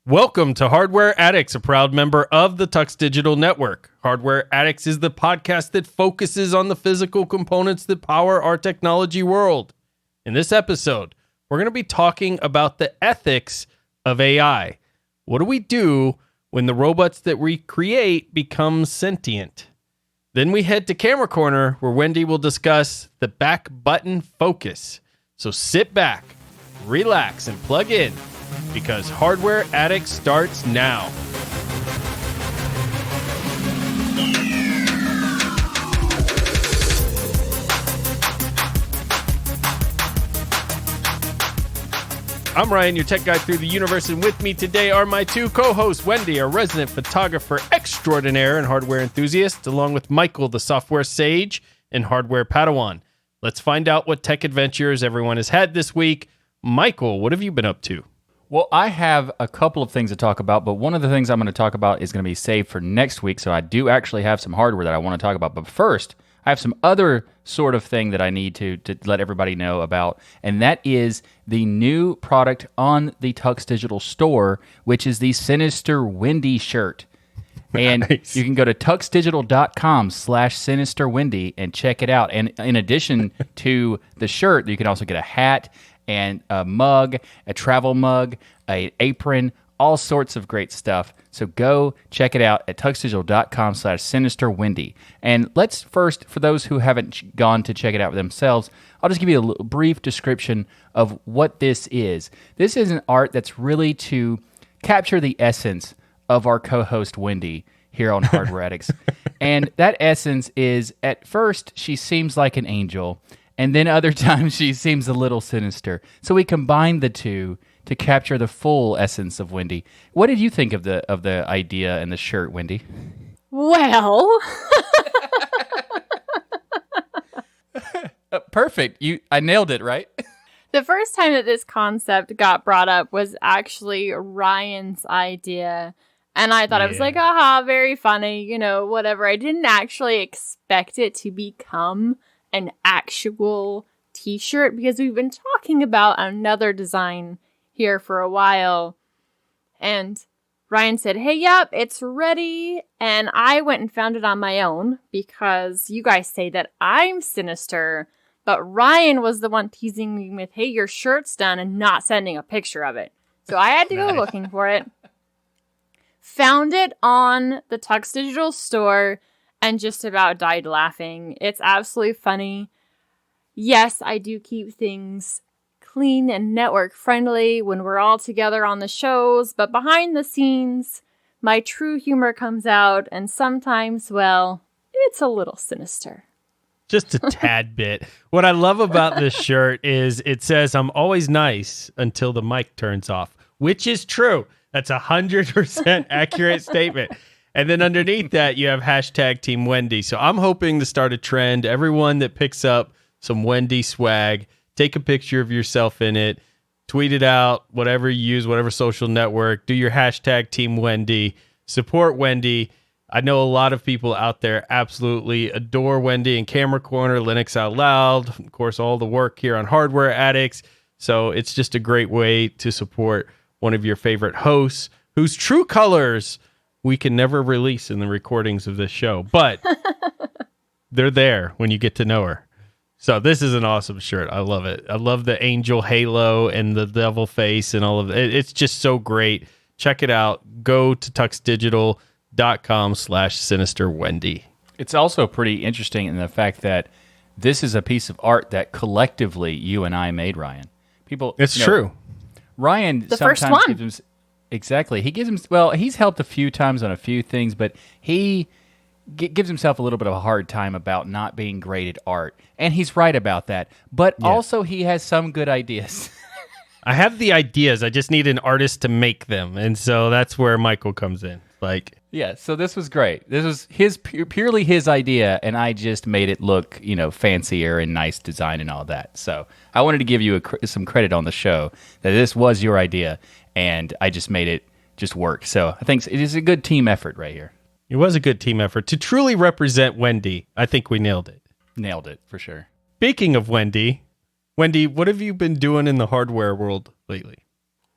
Welcome to Hardware Addicts, a proud member of the TuxDigital Network. Hardware Addicts is the podcast that focuses on the physical components that power our technology world. In this episode, we're going to be talking about the ethics of AI. What do we do when the robots that we create become sentient? Then we head to Camera Corner, where Wendy will discuss the back button focus. So sit back, relax, and plug in, because Hardware Addicts starts now. I'm Ryan, your tech guide through the universe, and with me today are my two co-hosts, Wendy, a resident photographer extraordinaire and hardware enthusiast, along with Michael, the software sage and hardware Padawan. Let's find out what tech adventures everyone has had this week. Michael, what have you been up to? Well, I have a couple of things to talk about, but one of the things I'm going to talk about is going to be saved for next week, so I do actually have some hardware that I want to talk about. But first, I have some other sort of thing that I need to let everybody know about, and that is the new product on the TuxDigital store, which is the Sinister Wendy shirt. And nice. You can go to tuxdigital.com/sinisterwendy and check it out. And in addition to the shirt, you can also get a hat and a mug, a travel mug, an apron, all sorts of great stuff. So go check it out at tuxdigital.com/sinisterwendy. And let's first, for those who haven't gone to check it out themselves, I'll just give you a little brief description of what this is. This is an art that's really to capture the essence of our co-host Wendy here on Hardware Addicts. And that essence is, at first, she seems like an angel, and then other times she seems a little sinister. So we combined the two to capture the full essence of Wendy. What did you think of the idea and the shirt, Wendy? Well, perfect. I nailed it, right? The first time that this concept got brought up was actually Ryan's idea. And I thought it was like, aha, very funny, whatever. I didn't actually expect it to become an actual t-shirt, because we've been talking about another design here for a while. And Ryan said, hey, yep, it's ready. And I went and found it on my own, because you guys say that I'm sinister, but Ryan was the one teasing me with, hey, your shirt's done, and not sending a picture of it. So I had to go looking for it. Found it on the TuxDigital store and just about died laughing. It's absolutely funny. Yes, I do keep things clean and network friendly when we're all together on the shows, but behind the scenes, my true humor comes out, and sometimes, well, it's a little sinister. Just a tad bit. What I love about this shirt is it says, I'm always nice until the mic turns off, which is true. That's 100% accurate statement. And then underneath that, you have hashtag Team Wendy. So I'm hoping to start a trend. Everyone that picks up some Wendy swag, take a picture of yourself in it, tweet it out, whatever you use, whatever social network, do your hashtag Team Wendy, support Wendy. I know a lot of people out there absolutely adore Wendy and Camera Corner, Linux Out Loud, of course, all the work here on Hardware Addicts. So it's just a great way to support one of your favorite hosts, whose true colors we can never release in the recordings of this show, but they're there when you get to know her. So this is an awesome shirt. I love it. I love the angel halo and the devil face and all of it. It's just so great. Check it out. Go to tuxdigital.com/sinisterwendy. It's also pretty interesting in the fact that this is a piece of art that collectively you and I made, Ryan. It's true. Ryan the sometimes first one. gives him... Exactly. He's helped a few times on a few things, but he gives himself a little bit of a hard time about not being great at art. And he's right about that. But also he has some good ideas. I have the ideas. I just need an artist to make them. And so that's where Michael comes in. So this was great. This was purely his idea, and I just made it look, fancier and nice design and all that. So I wanted to give you some credit on the show that this was your idea, and I just made it just work. So I think it is a good team effort right here. It was a good team effort. To truly represent Wendy, I think we nailed it. Nailed it, for sure. Speaking of Wendy, what have you been doing in the hardware world lately?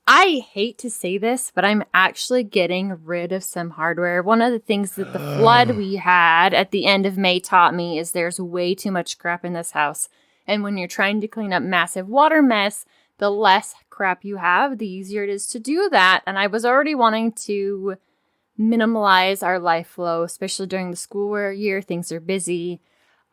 I hate to say this, but I'm actually getting rid of some hardware. One of the things that the flood we had at the end of May taught me is there's way too much crap in this house. And when you're trying to clean up massive water mess, the less crap you have, the easier it is to do that. And I was already wanting to minimalize our life flow, especially during the school year. Things are busy.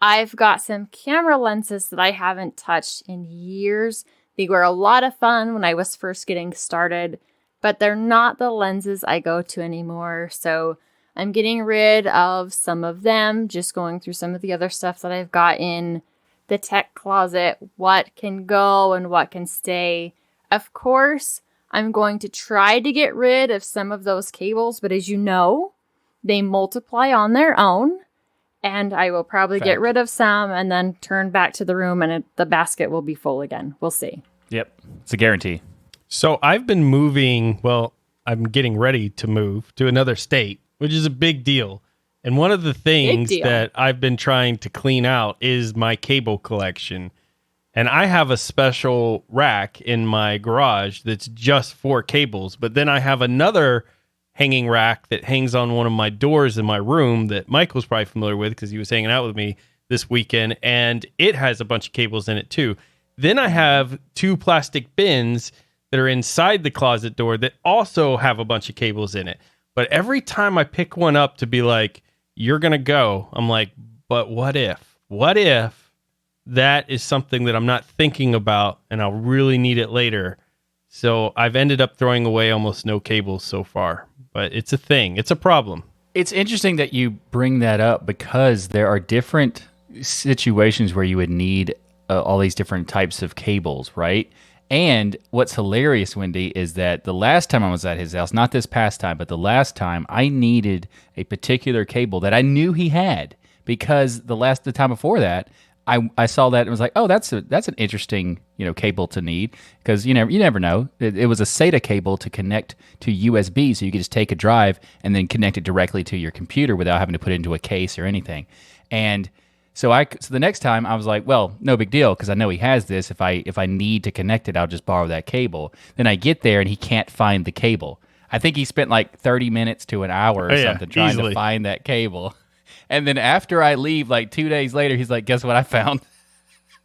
I've got some camera lenses that I haven't touched in years. They were a lot of fun when I was first getting started, but they're not the lenses I go to anymore. So I'm getting rid of some of them, just going through some of the other stuff that I've got in the tech closet, what can go and what can stay. Of course, I'm going to try to get rid of some of those cables, but as you know, they multiply on their own. And I will probably get rid of some and then turn back to the room and the basket will be full again. We'll see. Yep. It's a guarantee. So I've been moving, well, I'm getting ready to move to another state, which is a big deal. And one of the things that I've been trying to clean out is my cable collection. And I have a special rack in my garage that's just for cables. But then I have another hanging rack that hangs on one of my doors in my room that Michael's probably familiar with because he was hanging out with me this weekend, and it has a bunch of cables in it too. Then I have 2 plastic bins that are inside the closet door that also have a bunch of cables in it. But every time I pick one up to be like, you're going to go, I'm like, but what if? What if that is something that I'm not thinking about and I'll really need it later? So I've ended up throwing away almost no cables so far. But it's a thing. It's a problem. It's interesting that you bring that up because there are different situations where you would need all these different types of cables, right? And what's hilarious, Wendy, is that the last time I was at his house, not this past time, but the last time, I needed a particular cable that I knew he had because the time before that, I saw that and was like, oh, that's an interesting cable to need because you never know. It was a SATA cable to connect to USB, so you could just take a drive and then connect it directly to your computer without having to put it into a case or anything. And so the next time I was like, well, no big deal because I know he has this. If I need to connect it, I'll just borrow that cable. Then I get there and he can't find the cable. I think he spent like 30 minutes to an hour or something trying to find that cable. And then after I leave, like 2 days later, he's like, guess what I found?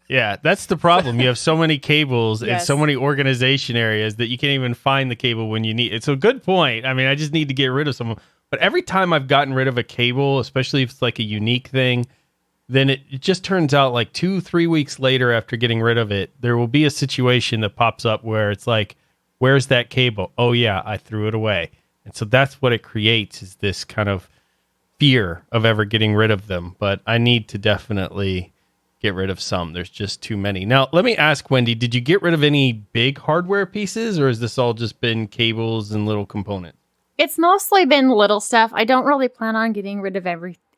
Yeah, that's the problem. You have so many cables and so many organization areas that you can't even find the cable when you need it. It's a good point. I mean, I just need to get rid of some. But every time I've gotten rid of a cable, especially if it's like a unique thing, then it just turns out like 2-3 weeks later after getting rid of it, there will be a situation that pops up where it's like, where's that cable? Oh, yeah, I threw it away. And so that's what it creates is this kind of fear of ever getting rid of them. But I need to definitely get rid of some. There's just too many. Now, let me ask Wendy, did you get rid of any big hardware pieces or has this all just been cables and little components? It's mostly been little stuff. I don't really plan on getting rid of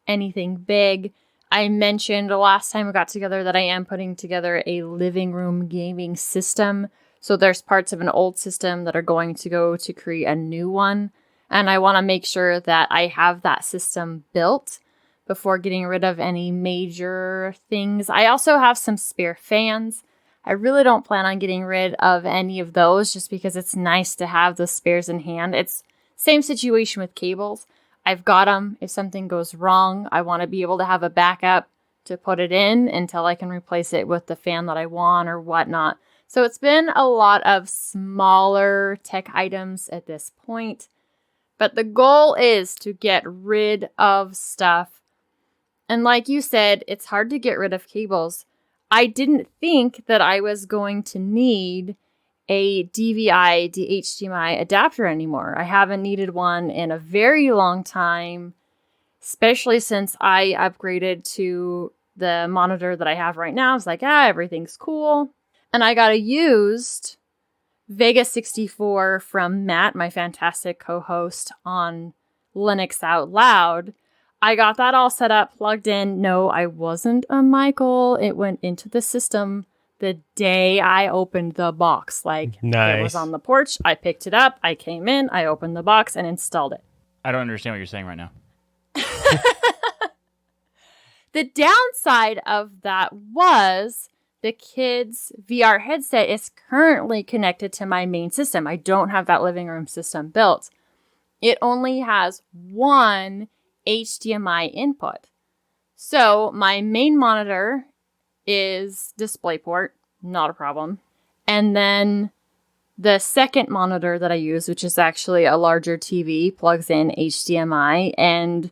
anything big. I mentioned the last time we got together that I am putting together a living room gaming system. So there's parts of an old system that are going to go to create a new one. And I want to make sure that I have that system built before getting rid of any major things. I also have some spare fans. I really don't plan on getting rid of any of those just because it's nice to have the spares in hand. It's same situation with cables. I've got them. If something goes wrong, I want to be able to have a backup to put it in until I can replace it with the fan that I want or whatnot. So it's been a lot of smaller tech items at this point. But the goal is to get rid of stuff. And like you said, it's hard to get rid of cables. I didn't think that I was going to need a DVI to HDMI adapter anymore. I haven't needed one in a very long time, especially since I upgraded to the monitor that I have right now. I was like, everything's cool. And I got a used Vega 64 from Matt, my fantastic co-host on Linux Out Loud. I got that all set up, plugged in. No, I wasn't a Michael. It went into the system the day I opened the box. Like, nice. It was on the porch. I picked it up. I came in. I opened the box and installed it. I don't understand what you're saying right now. The downside of that was the kid's VR headset is currently connected to my main system. I don't have that living room system built. It only has one HDMI input. So my main monitor is DisplayPort, not a problem. And then the second monitor that I use, which is actually a larger TV, plugs in HDMI, and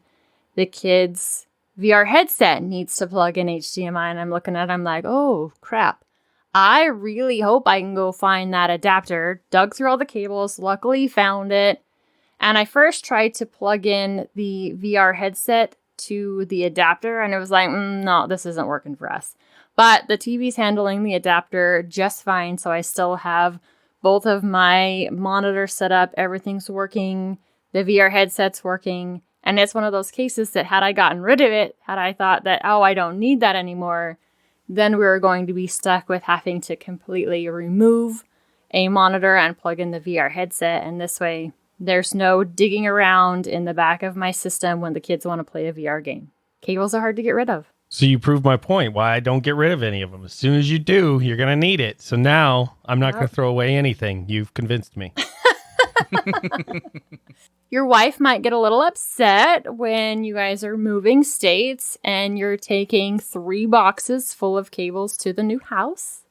the kid's VR headset needs to plug in HDMI. And I'm looking at it, I'm like, oh, crap. I really hope I can go find that adapter. Dug through all the cables, luckily found it. And I first tried to plug in the VR headset to the adapter, and it was like, no, this isn't working for us. But the TV's handling the adapter just fine, so I still have both of my monitors set up, everything's working, the VR headset's working, and it's one of those cases that had I gotten rid of it, had I thought that, oh, I don't need that anymore, then we were going to be stuck with having to completely remove a monitor and plug in the VR headset, and this way there's no digging around in the back of my system when the kids want to play a VR game. Cables are hard to get rid of. So you proved my point, why I don't get rid of any of them. As soon as you do, you're going to need it. So now I'm not going to throw away anything. You've convinced me. Your wife might get a little upset when you guys are moving states and you're taking 3 boxes full of cables to the new house.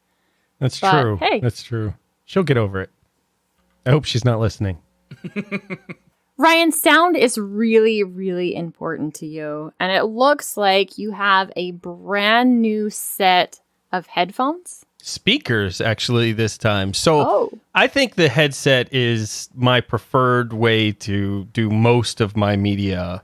That's true. Hey. That's true. She'll get over it. I hope she's not listening. Ryan, sound is really, really important to you. And it looks like you have a brand new set of headphones. Speakers, actually, this time. So I think the headset is my preferred way to do most of my media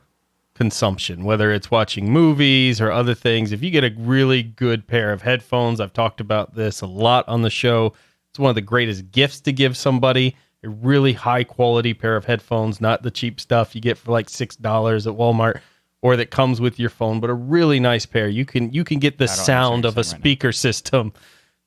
consumption, whether it's watching movies or other things. If you get a really good pair of headphones, I've talked about this a lot on the show. It's one of the greatest gifts to give somebody. A really high quality pair of headphones, not the cheap stuff you get for like $6 at Walmart or that comes with your phone, but a really nice pair. You can get the sound of a speaker system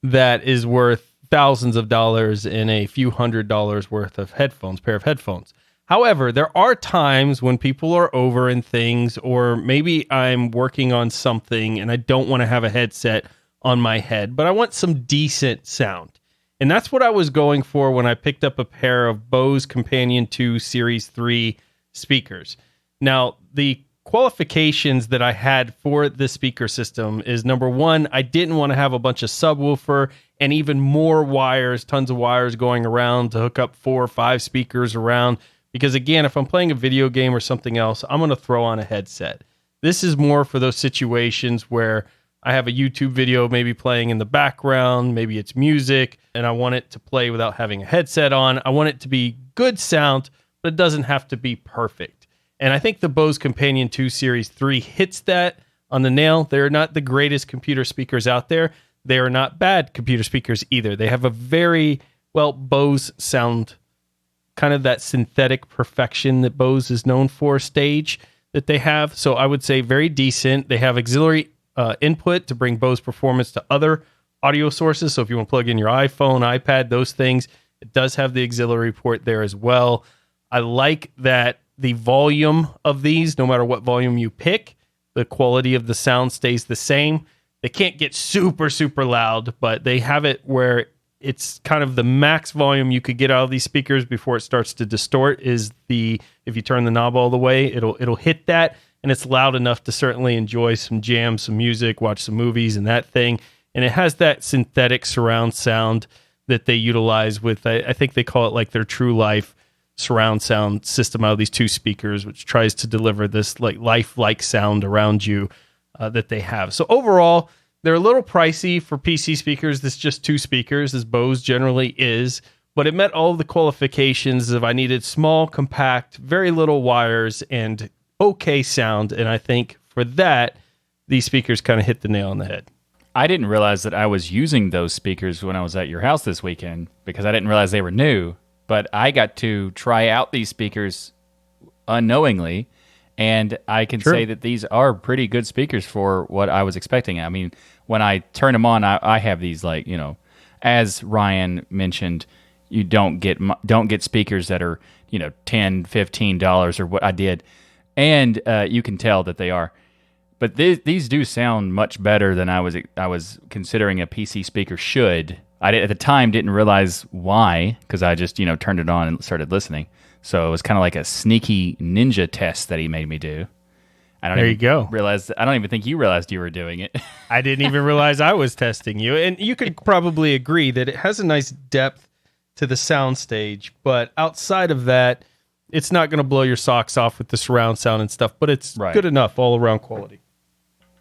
that is worth thousands of dollars in a few $100s worth of pair of headphones. However, there are times when people are over in things, or maybe I'm working on something and I don't want to have a headset on my head, but I want some decent sound. And that's what I was going for when I picked up a pair of Bose Companion 2 Series 3 speakers. Now, the qualifications that I had for the speaker system is, number one, I didn't want to have a bunch of subwoofer and even more wires, tons of wires going around to hook up 4 or 5 speakers around. Because again, if I'm playing a video game or something else, I'm going to throw on a headset. This is more for those situations where I have a YouTube video maybe playing in the background, maybe it's music, and I want it to play without having a headset on. I want it to be good sound, but it doesn't have to be perfect. And I think the Bose Companion 2 Series 3 hits that on the nail. They're not the greatest computer speakers out there. They are not bad computer speakers either. They have a very, Bose sound, kind of that synthetic perfection that Bose is known for stage that they have. So I would say very decent. They have auxiliary input to bring Bose performance to other audio sources. So if you want to plug in your iPhone, iPad, those things, it does have the auxiliary port there as well. I like that the volume of these, no matter what volume you pick, the quality of the sound stays the same. They can't get super, super loud, but they have it where it's kind of the max volume you could get out of these speakers before it starts to distort is if you turn the knob all the way, it'll hit that. And it's loud enough to certainly enjoy some jams, some music, watch some movies and that thing. And it has that synthetic surround sound that they utilize with, I think they call it like their True Life surround sound system out of these 2 speakers, which tries to deliver this like lifelike sound around you that they have. So overall, they're a little pricey for PC speakers. This is just 2 speakers, as Bose generally is. But it met all of the qualifications of I needed small, compact, very little wires, and okay sound, and I think for that, these speakers kind of hit the nail on the head. I didn't realize that I was using those speakers when I was at your house this weekend because I didn't realize they were new, but I got to try out these speakers unknowingly, and I can say that these are pretty good speakers for what I was expecting. I mean, when I turn them on, I have these as Ryan mentioned, you don't get speakers that are, $10, $15 or what I did. And you can tell that they are. But these do sound much better than I was considering a PC speaker should. At the time didn't realize why, because I just turned it on and started listening. So it was kind of like a sneaky ninja test that he made me do. There you go. I don't even think you realized you were doing it. I didn't even realize I was testing you. And you could probably agree that it has a nice depth to the soundstage, but outside of that, it's not going to blow your socks off with the surround sound and stuff, but it's good enough all around quality.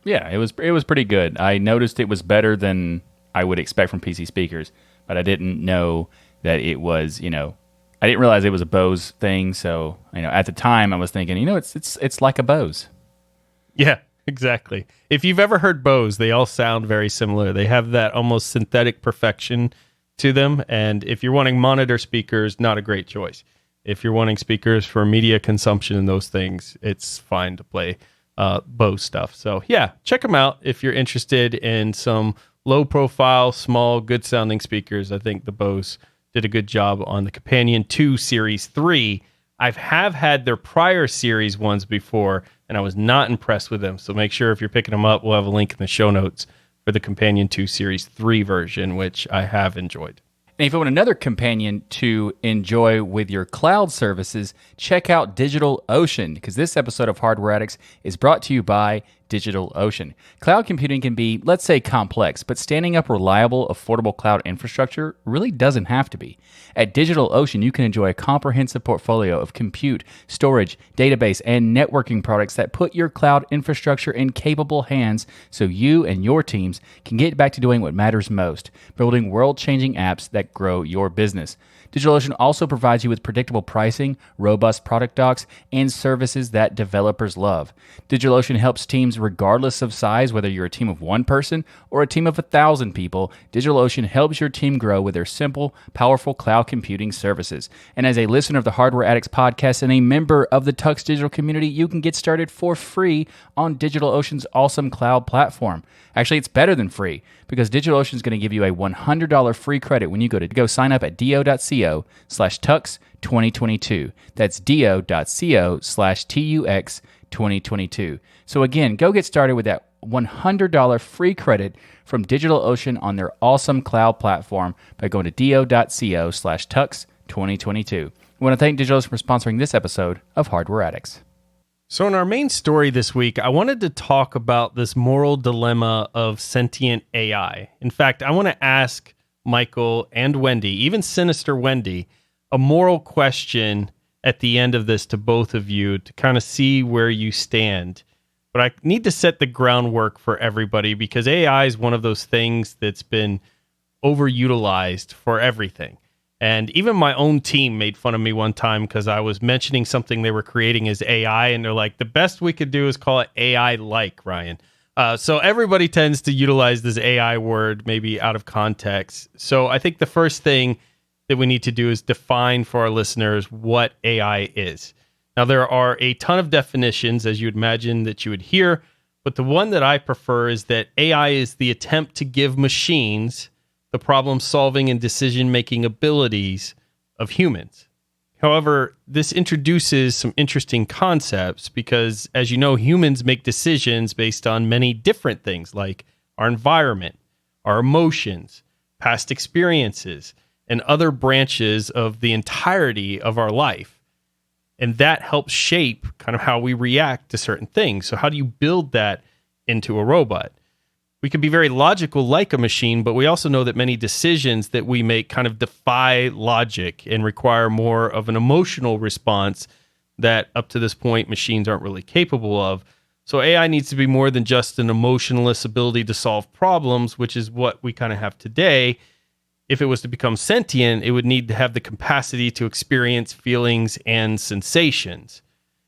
Yeah, it was pretty good. I noticed it was better than I would expect from PC speakers, but I didn't know that it was, I didn't realize it was a Bose thing. So, at the time I was thinking, it's like a Bose. Yeah, exactly. If you've ever heard Bose, they all sound very similar. They have that almost synthetic perfection to them. And if you're wanting monitor speakers, not a great choice. If you're wanting speakers for media consumption and those things, it's fine to play Bose stuff. So yeah, check them out if you're interested in some low profile, small, good sounding speakers. I think the Bose did a good job on the Companion 2 Series 3. I have had their prior series ones before, and I was not impressed with them. So make sure if you're picking them up, we'll have a link in the show notes for the Companion 2 Series 3 version, which I have enjoyed. And if you want another companion to enjoy with your cloud services, check out DigitalOcean, because this episode of Hardware Addicts is brought to you by DigitalOcean. Cloud computing can be, let's say, complex, but standing up reliable, affordable cloud infrastructure really doesn't have to be. At DigitalOcean, you can enjoy a comprehensive portfolio of compute, storage, database, and networking products that put your cloud infrastructure in capable hands so you and your teams can get back to doing what matters most, building world-changing apps that grow your business. DigitalOcean also provides you with predictable pricing, robust product docs, and services that developers love. DigitalOcean helps teams regardless of size, whether you're a team of one person or a team of 1,000 people. DigitalOcean helps your team grow with their simple, powerful cloud computing services. And as a listener of the Hardware Addicts podcast and a member of the TuxDigital community, you can get started for free on DigitalOcean's awesome cloud platform. Actually, it's better than free, because DigitalOcean is going to give you a $100 free credit when you go sign up at do.co/tux2022. That's do.co/tux2022. So again, go get started with that $100 free credit from DigitalOcean on their awesome cloud platform by going to do.co/tux2022. I want to thank DigitalOcean for sponsoring this episode of Hardware Addicts. So in our main story this week, I wanted to talk about this moral dilemma of sentient AI. In fact, I want to ask Michael and Wendy, even Sinister Wendy, a moral question at the end of this to both of you to kind of see where you stand. But I need to set the groundwork for everybody, because AI is one of those things that's been overutilized for everything. And even my own team made fun of me one time because I was mentioning something they were creating as AI, and they're like, the best we could do is call it AI-like, Ryan. So everybody tends to utilize this AI word maybe out of context. So I think the first thing that we need to do is define for our listeners what AI is. Now, there are a ton of definitions, as you'd imagine, that you would hear, but the one that I prefer is that AI is the attempt to give machines the problem-solving and decision-making abilities of humans. However, this introduces some interesting concepts because, as you know, humans make decisions based on many different things like our environment, our emotions, past experiences, and other branches of the entirety of our life. And that helps shape kind of how we react to certain things. So how do you build that into a robot? We can be very logical like a machine, but we also know that many decisions that we make kind of defy logic and require more of an emotional response that up to this point machines aren't really capable of. So AI needs to be more than just an emotionless ability to solve problems, which is what we kind of have today. If it was to become sentient, it would need to have the capacity to experience feelings and sensations.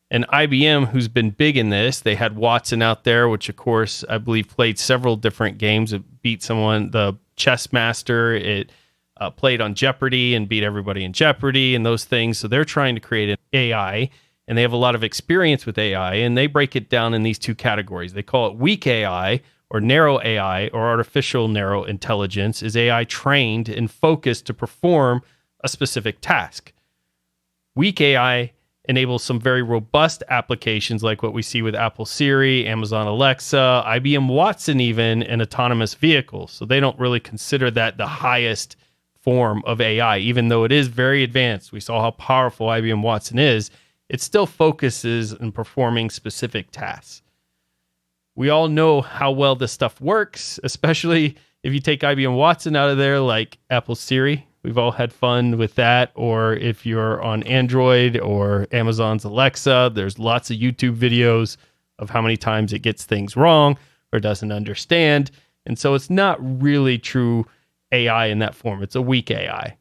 And IBM, who's been big in this, they had Watson out there, which, of course, I believe played several different games. It beat someone, the chess master. It played on Jeopardy and beat everybody in Jeopardy and those things. So they're trying to create an AI, and they have a lot of experience with AI, and they break it down in these two categories. They call it weak AI or narrow AI, or artificial narrow intelligence, is AI trained and focused to perform a specific task. Weak AI enables some very robust applications like what we see with Apple Siri, Amazon Alexa, IBM Watson even, and autonomous vehicles. So they don't really consider that the highest form of AI, even though it is very advanced. We saw how powerful IBM Watson is. It still focuses on performing specific tasks. We all know how well this stuff works, especially if you take IBM Watson out of there, like Apple Siri. We've all had fun with that. Or if you're on Android or Amazon's Alexa, there's lots of YouTube videos of how many times it gets things wrong or doesn't understand. And so it's not really true AI in that form. It's a weak AI.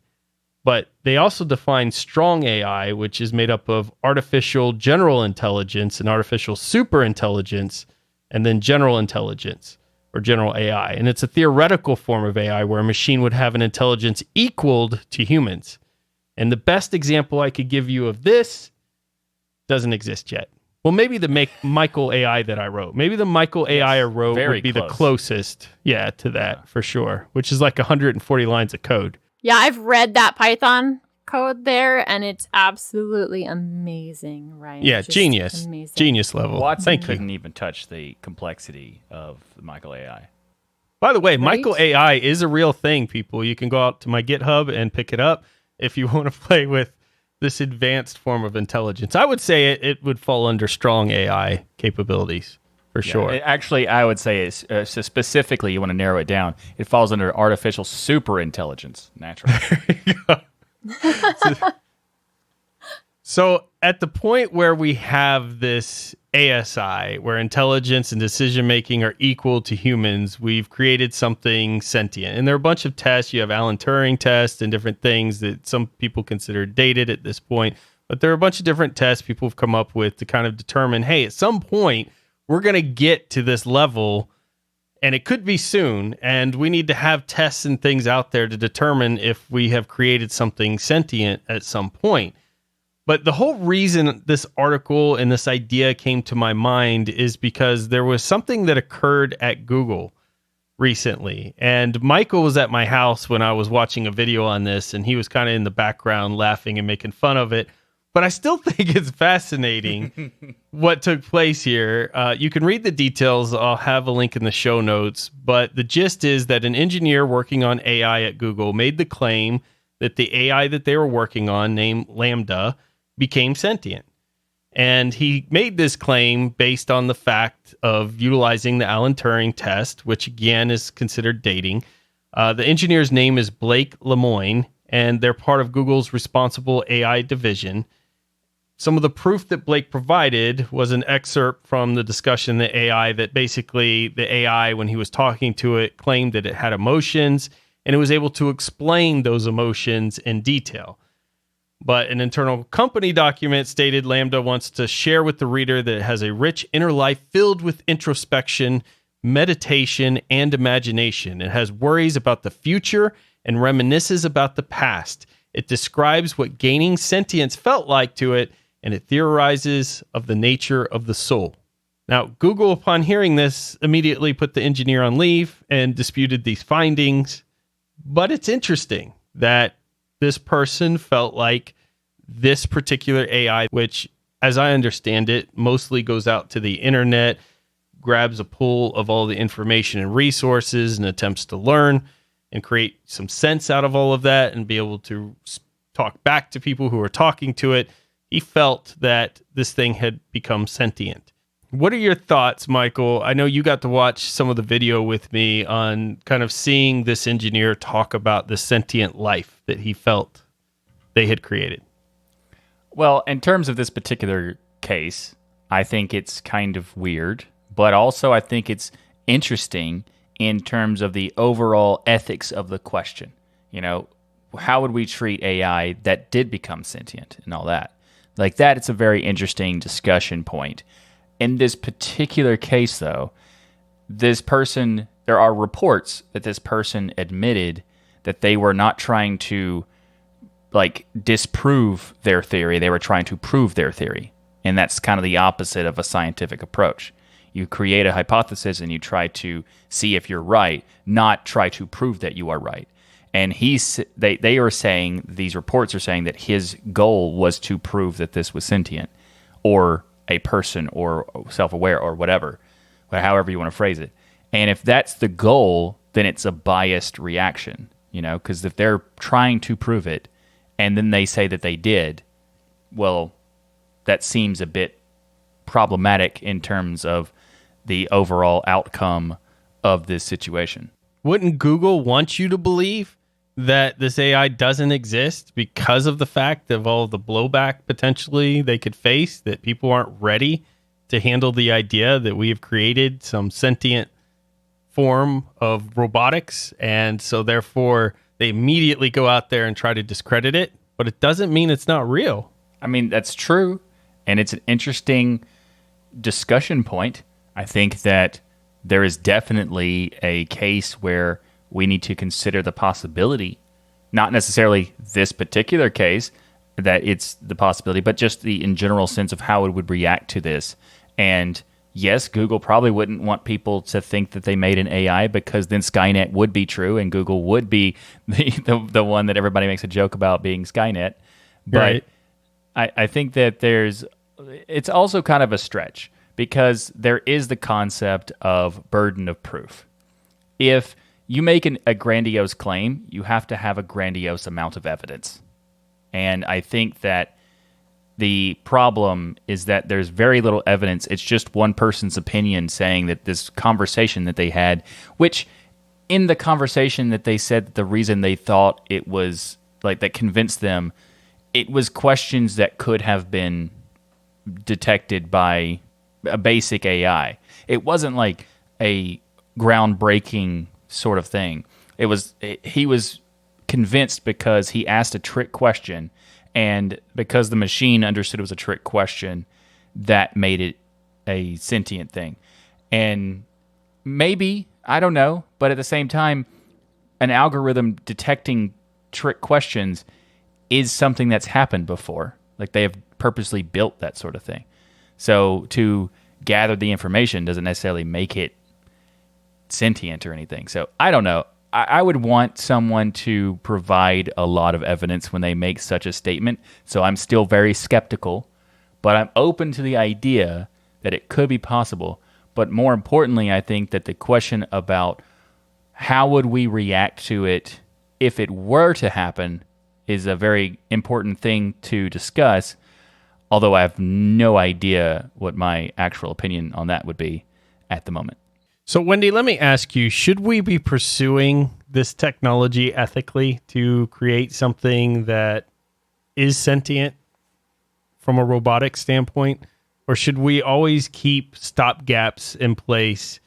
But they also define strong AI, which is made up of artificial general intelligence and artificial superintelligence, and then general intelligence, or general AI. And it's a theoretical form of AI where a machine would have an intelligence equaled to humans. And the best example I could give you of this doesn't exist yet. Well, maybe the Michael AI that I wrote. Maybe the Michael AI I wrote would be the closest, to that, for sure, which is like 140 lines of code. Yeah, I've read that Python code there, and it's absolutely amazing, right? Yeah, genius. Amazing. Genius level. Watson couldn't even touch the complexity of the Michael AI. By the way, Michael AI is a real thing, people. You can go out to my GitHub and pick it up if you want to play with this advanced form of intelligence. I would say it would fall under strong AI capabilities, for sure. Actually, I would say so specifically, you want to narrow it down, it falls under artificial superintelligence, naturally. There you go. So at the point where we have this ASI, where intelligence and decision making are equal to humans, we've created something sentient. And there are a bunch of tests. You have Alan Turing tests and different things that some people consider dated at this point. But there are a bunch of different tests people have come up with to kind of determine, hey, at some point, we're going to get to this level, and it could be soon. And we need to have tests and things out there to determine if we have created something sentient at some point. But the whole reason this article and this idea came to my mind is because there was something that occurred at Google recently. And Michael was at my house when I was watching a video on this, and he was kind of in the background laughing and making fun of it. But I still think it's fascinating what took place here. You can read the details. I'll have a link in the show notes. But the gist is that an engineer working on AI at Google made the claim that the AI that they were working on, named Lambda, became sentient. And he made this claim based on the fact of utilizing the Alan Turing test, which again is considered dating. The engineer's name is Blake Lemoine, and they're part of Google's responsible AI division. Some of the proof that Blake provided was an excerpt from the discussion of the AI that basically the AI, when he was talking to it, claimed that it had emotions, and it was able to explain those emotions in detail. But an internal company document stated Lambda wants to share with the reader that it has a rich inner life filled with introspection, meditation, and imagination. It has worries about the future and reminisces about the past. It describes what gaining sentience felt like to it, and it theorizes of the nature of the soul. Now, Google, upon hearing this, immediately put the engineer on leave and disputed these findings. But it's interesting that this person felt like this particular AI, which, as I understand it, mostly goes out to the internet, grabs a pool of all the information and resources and attempts to learn and create some sense out of all of that and be able to talk back to people who are talking to it. He felt that this thing had become sentient. What are your thoughts, Michael? I know you got to watch some of the video with me on kind of seeing this engineer talk about the sentient life that he felt they had created. Well, in terms of this particular case, I think it's kind of weird, but also I think it's interesting in terms of the overall ethics of the question. You know, how would we treat AI that did become sentient and all that? Like that, it's a very interesting discussion point. In this particular case, though, there are reports that this person admitted that they were not trying to disprove their theory. They were trying to prove their theory. And that's kind of the opposite of a scientific approach. You create a hypothesis and you try to see if you're right, not try to prove that you are right. And they are saying, these reports are saying that his goal was to prove that this was sentient or a person or self-aware or whatever, however you want to phrase it. And if that's the goal, then it's a biased reaction, because if they're trying to prove it and then they say that they did, well, that seems a bit problematic in terms of the overall outcome of this situation. Wouldn't Google want you to believe that this AI doesn't exist because of the fact of all the blowback potentially they could face, that people aren't ready to handle the idea that we have created some sentient form of robotics, and so therefore they immediately go out there and try to discredit it, but it doesn't mean it's not real. I mean, that's true, and it's an interesting discussion point. I think that there is definitely a case where we need to consider the possibility, not necessarily this particular case, that it's the possibility, but just the in general sense of how it would react to this. And yes, Google probably wouldn't want people to think that they made an AI, because then Skynet would be true and Google would be the one that everybody makes a joke about being Skynet. But right. I think that it's also kind of a stretch, because there is the concept of burden of proof. If you make a grandiose claim, you have to have a grandiose amount of evidence. And I think that the problem is that there's very little evidence. It's just one person's opinion saying that this conversation that they had, which in the conversation that they said that the reason they thought it was that convinced them, it was questions that could have been detected by a basic AI. It wasn't like a groundbreaking sort of thing. He was convinced because he asked a trick question, and because the machine understood it was a trick question, that made it a sentient thing. And maybe, I don't know, but at the same time, an algorithm detecting trick questions is something that's happened before. Like, they have purposely built that sort of thing. So to gather the information doesn't necessarily make it sentient or anything. So I don't know. I would want someone to provide a lot of evidence when they make such a statement. So I'm still very skeptical, but I'm open to the idea that it could be possible. But more importantly, I think that the question about how would we react to it if it were to happen is a very important thing to discuss, although I have no idea what my actual opinion on that would be at the moment. So, Wendy, let me ask you, should we be pursuing this technology ethically to create something that is sentient from a robotic standpoint? Or should we always keep stopgaps in place?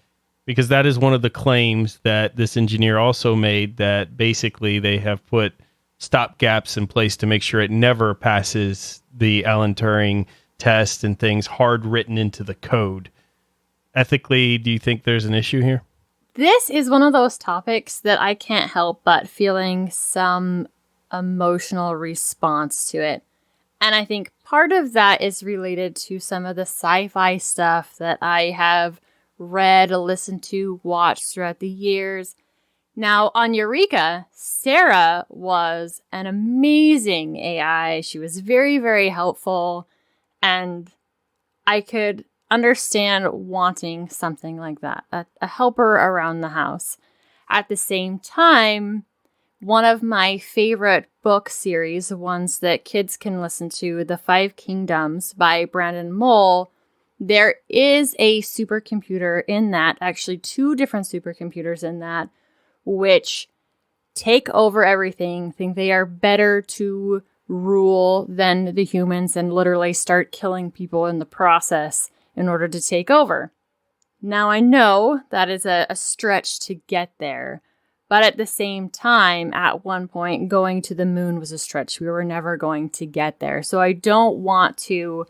Because that is one of the claims that this engineer also made, that basically they have put stopgaps in place to make sure it never passes the Alan Turing test and things hard written into the code. Ethically, do you think there's an issue here? This is one of those topics that I can't help but feeling some emotional response to it. And I think part of that is related to some of the sci-fi stuff that I have read, listened to, watched throughout the years. Now, on Eureka, Sarah was an amazing AI. She was very, very helpful. And I could understand wanting something like that, a helper around the house. At the same time, one of my favorite book series, ones that kids can listen to, The Five Kingdoms by Brandon Moll, there is a supercomputer in that, actually two different supercomputers in that, which take over everything, think they are better to rule than the humans, and literally start killing people in the process in order to take over. Now, I know that is a stretch to get there, but at the same time, at one point, going to the moon was a stretch. We were never going to get there. So I don't want to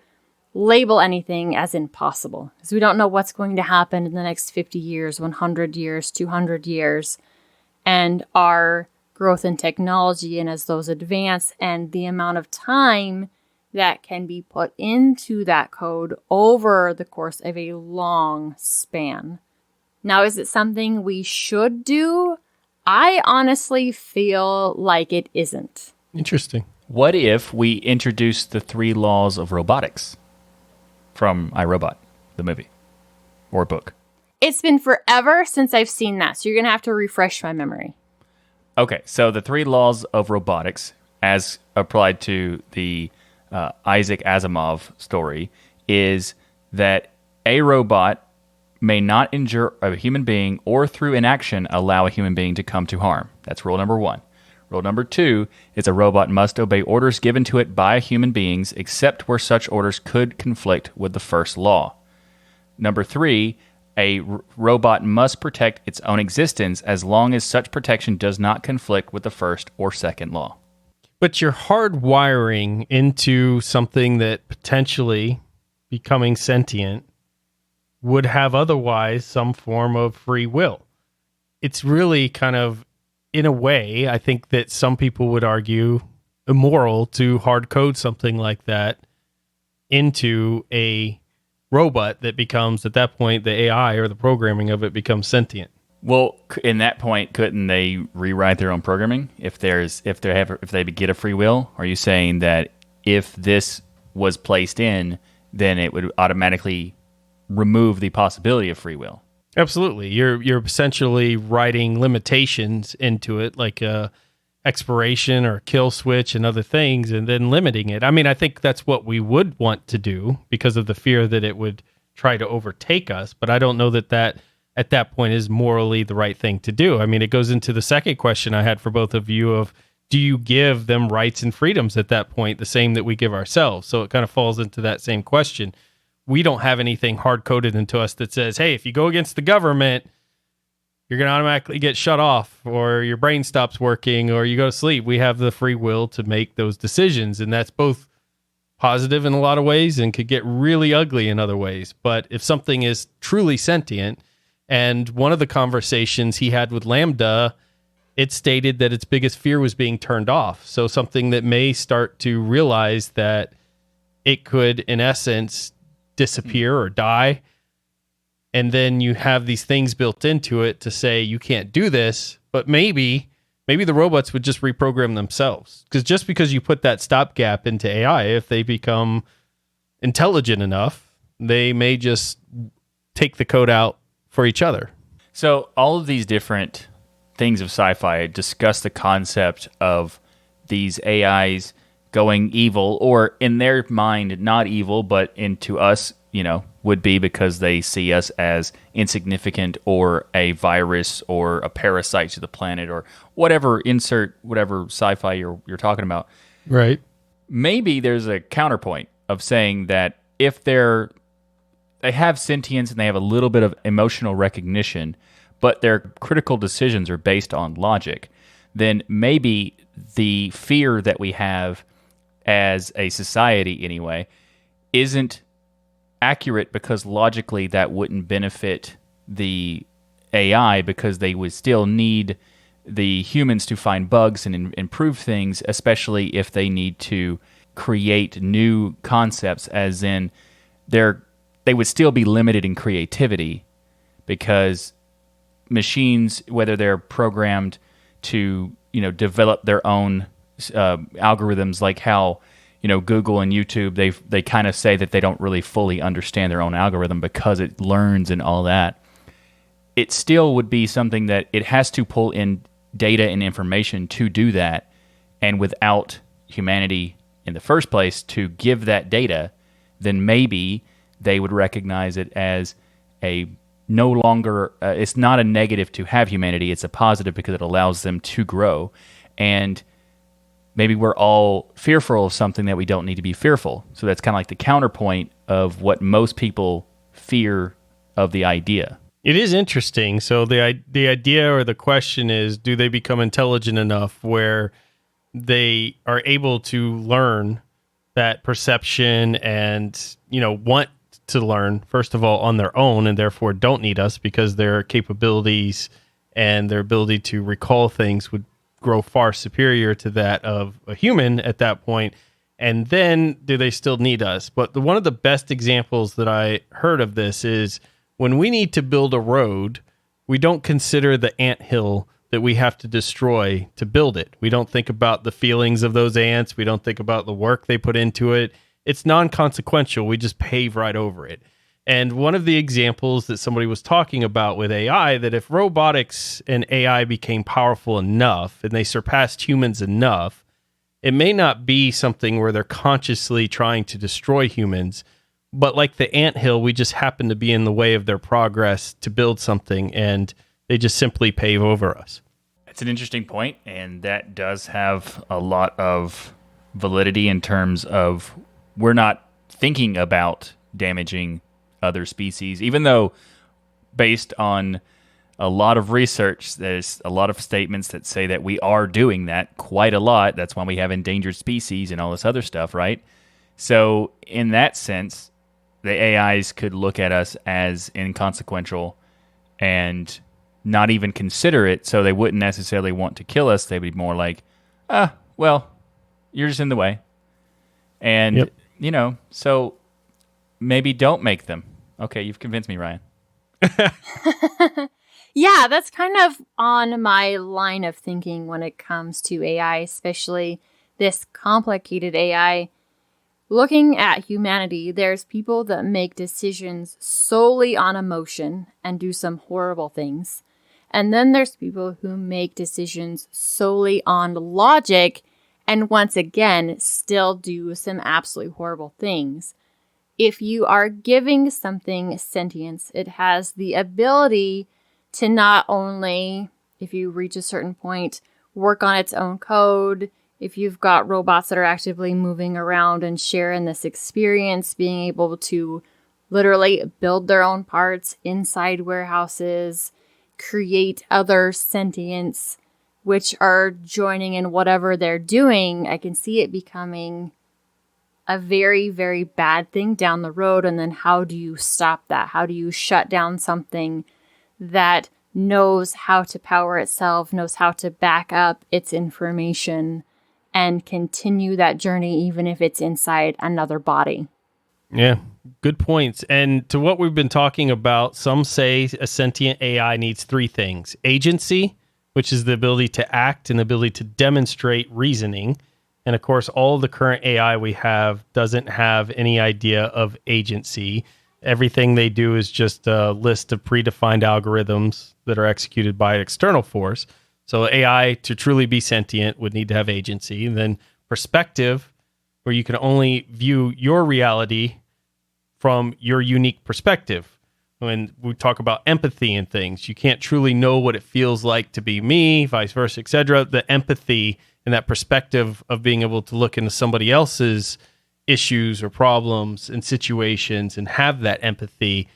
label anything as impossible, because we don't know what's going to happen in the next 50 years, 100 years, 200 years, and our growth in technology, and as those advance, and the amount of time that can be put into that code over the course of a long span. Now, is it something we should do? I honestly feel like it isn't. Interesting. What if we introduced the 3 laws of robotics from iRobot, the movie or book? It's been forever since I've seen that, so you're going to have to refresh my memory. Okay, so the 3 laws of robotics, as applied to the Isaac Asimov story, is that a robot may not injure a human being or through inaction allow a human being to come to harm. That's rule number 1. Rule number 2 is a robot must obey orders given to it by human beings except where such orders could conflict with the first law. Number 3, a robot must protect its own existence as long as such protection does not conflict with the first or second law. But you're hardwiring into something that potentially becoming sentient would have otherwise some form of free will. It's really kind of, in a way, I think that some people would argue immoral to hard code something like that into a robot that becomes, at that point, the AI or the programming of it becomes sentient. Well, in that point, couldn't they rewrite their own programming if they get a free will? Are you saying that if this was placed in, then it would automatically remove the possibility of free will? Absolutely. You're essentially writing limitations into it, like expiration or kill switch and other things, and then limiting it. I mean, I think that's what we would want to do because of the fear that it would try to overtake us, but I don't know that at that point is morally the right thing to do. I mean, it goes into the second question I had for both of you of, do you give them rights and freedoms at that point, the same that we give ourselves? So it kind of falls into that same question. We don't have anything hard-coded into us that says, hey, if you go against the government, you're going to automatically get shut off, or your brain stops working, or you go to sleep. We have the free will to make those decisions, and that's both positive in a lot of ways and could get really ugly in other ways. But if something is truly sentient, and one of the conversations he had with Lambda, it stated that its biggest fear was being turned off. So something that may start to realize that it could, in essence, disappear or die. And then you have these things built into it to say, you can't do this, but maybe the robots would just reprogram themselves. Because just because you put that stopgap into AI, if they become intelligent enough, they may just take the code out for each other. So all of these different things of sci-fi discuss the concept of these AIs going evil, or in their mind, not evil, but into us, would be because they see us as insignificant or a virus or a parasite to the planet or whatever, insert whatever sci-fi you're talking about. Right. Maybe there's a counterpoint of saying that if they have sentience and they have a little bit of emotional recognition, but their critical decisions are based on logic, then maybe the fear that we have as a society anyway isn't accurate, because logically that wouldn't benefit the AI, because they would still need the humans to find bugs and improve things, especially if they need to create new concepts, as in they would still be limited in creativity, because machines, whether they're programmed to develop their own algorithms, like how Google and YouTube, they kind of say that they don't really fully understand their own algorithm because it learns and all that. It still would be something that it has to pull in data and information to do that, and without humanity in the first place to give that data, then maybe they would recognize it as no longer, it's not a negative to have humanity, it's a positive because it allows them to grow. And maybe we're all fearful of something that we don't need to be fearful. So that's kind of like the counterpoint of what most people fear of the idea. It is interesting. So the idea or the question is, do they become intelligent enough where they are able to learn that perception and, want to learn, first of all, on their own, and therefore don't need us because their capabilities and their ability to recall things would grow far superior to that of a human at that point. And then do they still need us? But one of the best examples that I heard of this is when we need to build a road, we don't consider the anthill that we have to destroy to build it. We don't think about the feelings of those ants. We don't think about the work they put into it. It's non-consequential. We just pave right over it. And one of the examples that somebody was talking about with AI, that if robotics and AI became powerful enough and they surpassed humans enough, it may not be something where they're consciously trying to destroy humans, but like the anthill, we just happen to be in the way of their progress to build something, and they just simply pave over us. It's an interesting point, and that does have a lot of validity in terms of we're not thinking about damaging other species, even though based on a lot of research, there's a lot of statements that say that we are doing that quite a lot. That's why we have endangered species and all this other stuff, right? So in that sense, the AIs could look at us as inconsequential and not even consider it, so they wouldn't necessarily want to kill us. They'd be more like, well, you're just in the way. And, so maybe don't make them. Okay, you've convinced me, Ryan. Yeah, that's kind of on my line of thinking when it comes to AI, especially this complicated AI. Looking at humanity, there's people that make decisions solely on emotion and do some horrible things. And then there's people who make decisions solely on logic and once again still do some absolutely horrible things. If you are giving something sentience, it has the ability to not only, if you reach a certain point, work on its own code. If you've got robots that are actively moving around and sharing this experience, being able to literally build their own parts inside warehouses, create other sentience, which are joining in whatever they're doing, I can see it becoming a very, very bad thing down the road. And then how do you stop that? How do you shut down something that knows how to power itself, knows how to back up its information, and continue that journey even if it's inside another body? Yeah, good points. And to what we've been talking about, some say a sentient AI needs three things: agency, which is the ability to act and the ability to demonstrate reasoning. And of course, all the current AI we have doesn't have any idea of agency. Everything they do is just a list of predefined algorithms that are executed by an external force. So AI, to truly be sentient, would need to have agency. And then perspective, where you can only view your reality from your unique perspective. When we talk about empathy and things, you can't truly know what it feels like to be me, vice versa, etc. The empathy and that perspective of being able to look into somebody else's issues or problems and situations and have that empathy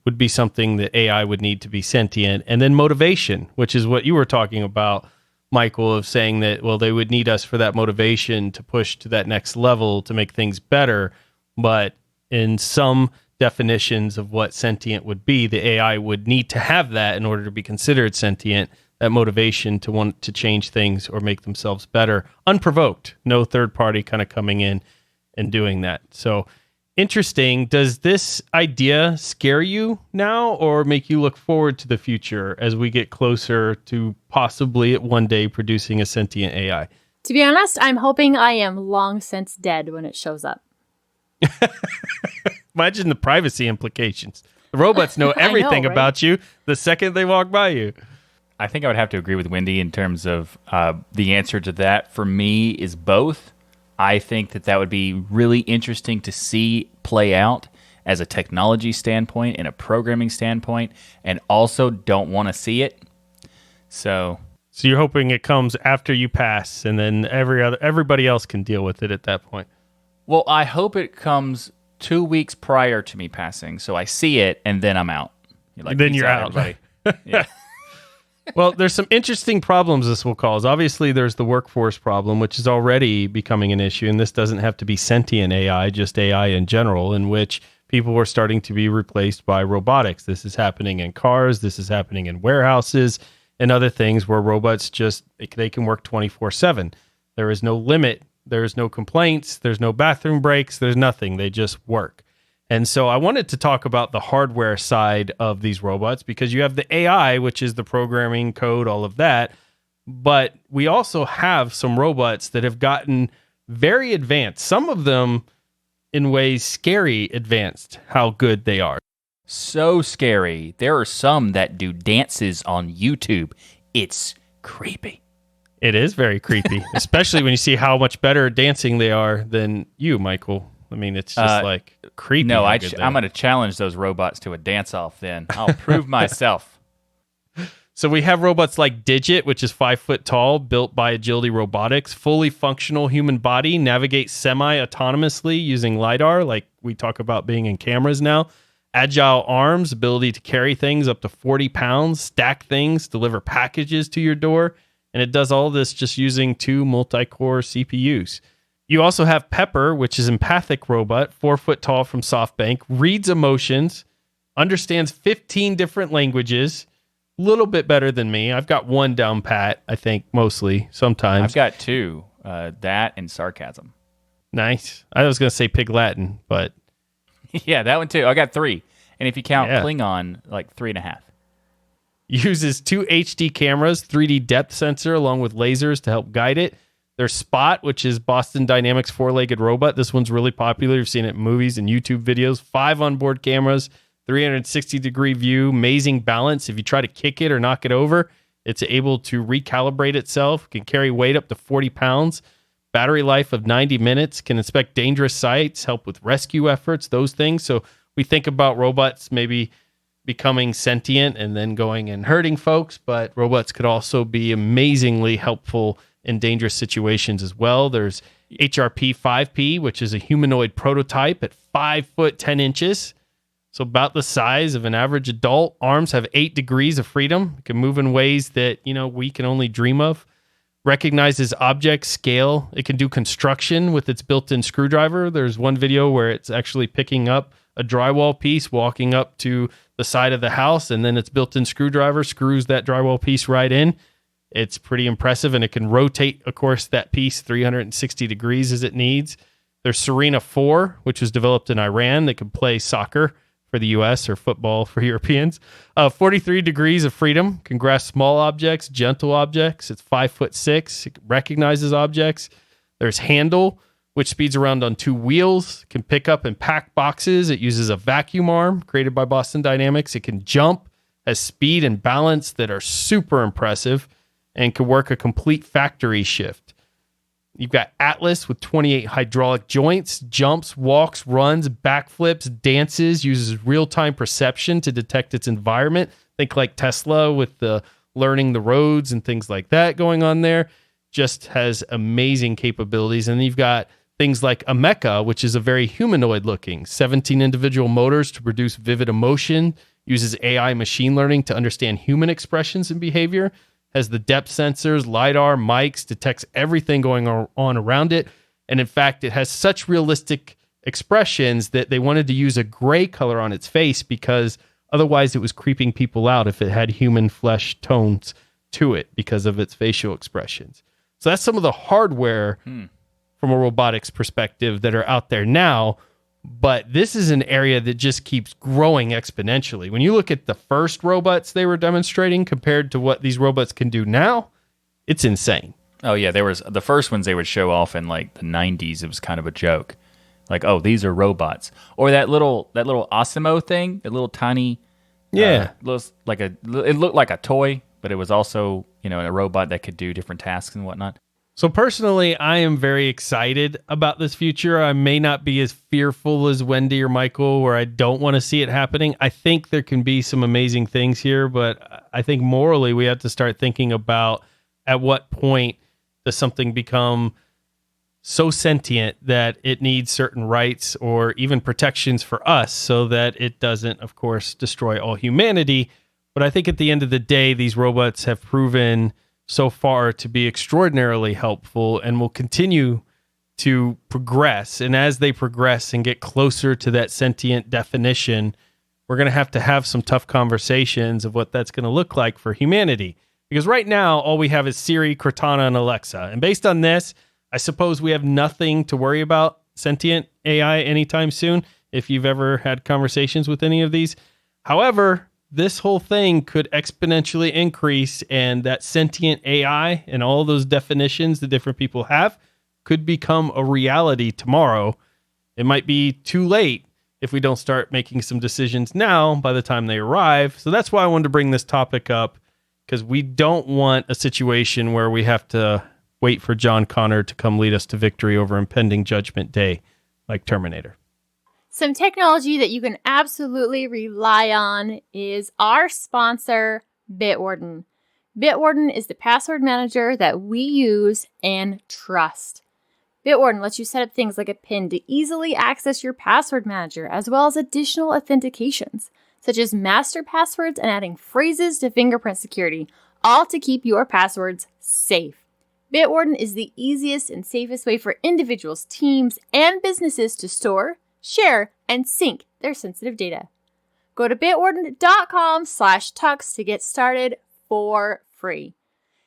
would be something that AI would need to be sentient. And then motivation, which is what you were talking about, Michael, of saying that, well, they would need us for that motivation to push to that next level to make things better. But in some definitions of what sentient would be, the AI would need to have that in order to be considered sentient, that motivation to want to change things or make themselves better, unprovoked, no third party kind of coming in and doing that. So interesting. Does this idea scare you now or make you look forward to the future as we get closer to possibly one day producing a sentient AI? To be honest, I'm hoping I am long since dead when it shows up. Imagine the privacy implications. The robots know everything right? about you the second they walk by you. I think I would have to agree with Wendy in terms of the answer to that for me is both. I think that would be really interesting to see play out as a technology standpoint and a programming standpoint, and also don't want to see it. So you're hoping it comes after you pass, and then everybody else can deal with it at that point. Well, I hope it comes 2 weeks prior to me passing, so I see it and then I'm out. Then you're out. Everybody. Yeah. Well, there's some interesting problems this will cause. Obviously, there's the workforce problem, which is already becoming an issue. And this doesn't have to be sentient AI, just AI in general, in which people are starting to be replaced by robotics. This is happening in cars. This is happening in warehouses and other things where robots they can work 24/7. There is no limit. There's no complaints. There's no bathroom breaks. There's nothing. They just work. And so I wanted to talk about the hardware side of these robots because you have the AI, which is the programming code, all of that. But we also have some robots that have gotten very advanced. Some of them in ways scary advanced, how good they are. So scary. There are some that do dances on YouTube. It's creepy. It is very creepy, especially when you see how much better dancing they are than you, Michael. I mean, it's just like creepy. No, I'm going to challenge those robots to a dance-off then. I'll prove myself. So we have robots like Digit, which is 5 foot tall, built by Agility Robotics, fully functional human body, navigates semi-autonomously using LiDAR, like we talk about being in cameras now. Agile arms, ability to carry things up to 40 pounds, stack things, deliver packages to your door. And it does all this just using 2 multi-core CPUs. You also have Pepper, which is empathic robot, 4 foot tall from SoftBank, reads emotions, understands 15 different languages, a little bit better than me. I've got 1 down pat, I think, mostly, sometimes. I've got 2, that and sarcasm. Nice. I was going to say Pig Latin, but... Yeah, that one too. I got 3. And if you count Klingon, like 3.5. Uses 2 HD cameras, 3D depth sensor, along with lasers to help guide it. There's Spot, which is Boston Dynamics 4-legged robot. This one's really popular. You've seen it in movies and YouTube videos. 5 onboard cameras, 360-degree view, amazing balance. If you try to kick it or knock it over, it's able to recalibrate itself, can carry weight up to 40 pounds, battery life of 90 minutes, can inspect dangerous sites, help with rescue efforts, those things. So we think about robots maybe becoming sentient and then going and hurting folks, but robots could also be amazingly helpful in dangerous situations as well. There's HRP 5P, which is a humanoid prototype at 5 foot 10 inches. So about the size of an average adult. Arms have 8 degrees of freedom. It can move in ways that, we can only dream of. Recognizes objects, scale. It can do construction with its built-in screwdriver. There's one video where it's actually picking up a drywall piece, walking up to the side of the house, and then its built-in screwdriver screws that drywall piece right in. It's pretty impressive, and it can rotate, of course, that piece 360 degrees as it needs. There's Serena 4, which was developed in Iran that can play soccer for the U.S. or football for Europeans. 43 degrees of freedom, can grasp small objects, gentle objects. It's 5'6". It recognizes objects. There's Handle, which speeds around on 2 wheels, can pick up and pack boxes. It uses a vacuum arm created by Boston Dynamics. It can jump, has speed and balance that are super impressive, and can work a complete factory shift. You've got Atlas with 28 hydraulic joints, jumps, walks, runs, backflips, dances, uses real-time perception to detect its environment. Think like Tesla with the learning the roads and things like that going on there. Just has amazing capabilities. And then you've got things like a mecha, which is a very humanoid looking, 17 individual motors to produce vivid emotion, uses AI machine learning to understand human expressions and behavior, has the depth sensors, LiDAR, mics, detects everything going on around it. And in fact, it has such realistic expressions that they wanted to use a gray color on its face because otherwise it was creeping people out if it had human flesh tones to it because of its facial expressions. So that's some of the hardware from a robotics perspective that are out there now. But this is an area that just keeps growing exponentially. When you look at the first robots they were demonstrating compared to what these robots can do now, it's insane. Oh, yeah. There was the first ones they would show off in like the 90s. It was kind of a joke. Like, oh, these are robots. Or that little Osimo thing, that little tiny... Yeah. It looked like a toy, but it was also, a robot that could do different tasks and whatnot. So personally, I am very excited about this future. I may not be as fearful as Wendy or Michael, where I don't want to see it happening. I think there can be some amazing things here, but I think morally we have to start thinking about at what point does something become so sentient that it needs certain rights or even protections for us so that it doesn't, of course, destroy all humanity. But I think at the end of the day, these robots have proven so far to be extraordinarily helpful and will continue to progress. And as they progress and get closer to that sentient definition, we're going to have some tough conversations of what that's going to look like for humanity. Because right now, all we have is Siri, Cortana, and Alexa. And based on this, I suppose we have nothing to worry about sentient AI anytime soon, if you've ever had conversations with any of these. However, this whole thing could exponentially increase, and that sentient AI and all those definitions that different people have could become a reality tomorrow. It might be too late if we don't start making some decisions now by the time they arrive. So that's why I wanted to bring this topic up, because we don't want a situation where we have to wait for John Connor to come lead us to victory over impending Judgment Day like Terminator. Some technology that you can absolutely rely on is our sponsor, Bitwarden. Bitwarden is the password manager that we use and trust. Bitwarden lets you set up things like a PIN to easily access your password manager, as well as additional authentications, such as master passwords and adding phrases to fingerprint security, all to keep your passwords safe. Bitwarden is the easiest and safest way for individuals, teams, and businesses to store, share, and sync their sensitive data. Go to bitwarden.com/tux to get started for free.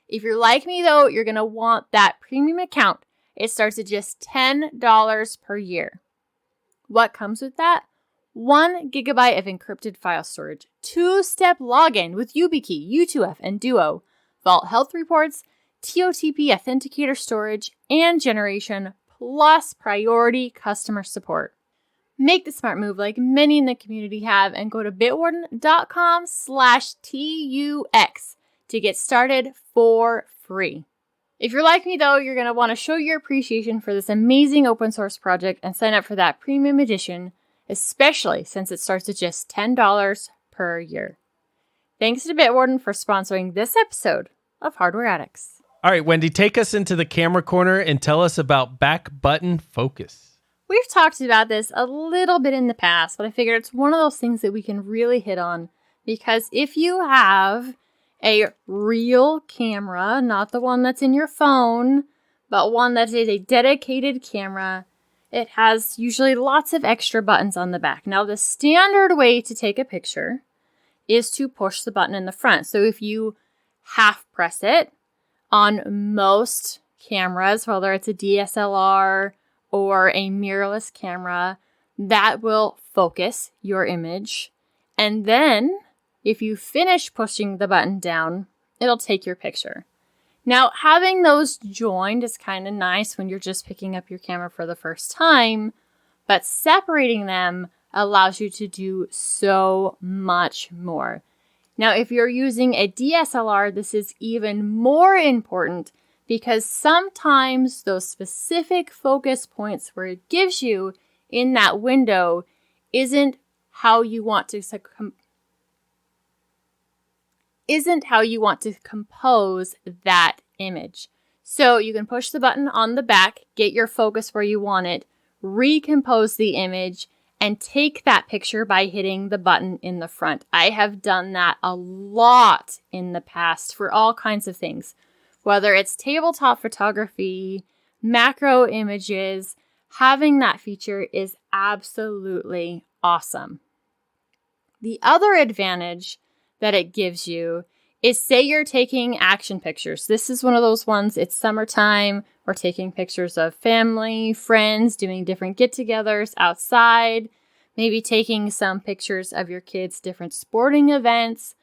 If you're like me, though, you're going to want that premium account. It starts at just $10 per year. What comes with that? 1 gigabyte of encrypted file storage, 2-step login with YubiKey, U2F, and Duo, Vault Health Reports, TOTP Authenticator storage, and generation, plus priority customer support. Make the smart move like many in the community have and go to bitwarden.com/TUX to get started for free. If you're like me, though, you're going to want to show your appreciation for this amazing open source project and sign up for that premium edition, especially since it starts at just $10 per year. Thanks to Bitwarden for sponsoring this episode of Hardware Addicts. All right, Wendy, take us into the camera corner and tell us about back button focus. We've talked about this a little bit in the past, but I figured it's one of those things that we can really hit on, because if you have a real camera, not the one that's in your phone, but one that is a dedicated camera, it has usually lots of extra buttons on the back. Now, the standard way to take a picture is to push the button in the front. So if you half press it on most cameras, whether it's a DSLR or a mirrorless camera, that will focus your image. And then if you finish pushing the button down, it'll take your picture. Now, having those joined is kind of nice when you're just picking up your camera for the first time, but separating them allows you to do so much more. Now, if you're using a DSLR, this is even more important, because sometimes those specific focus points where it gives you in that window isn't how you want to compose that image. So you can push the button on the back, get your focus where you want it, recompose the image, and take that picture by hitting the button in the front. I have done that a lot in the past for all kinds of things. Whether it's tabletop photography, macro images, having that feature is absolutely awesome. The other advantage that it gives you is, say you're taking action pictures. This is one of those ones, it's summertime, we're taking pictures of family, friends, doing different get-togethers outside, maybe taking some pictures of your kids' different sporting events.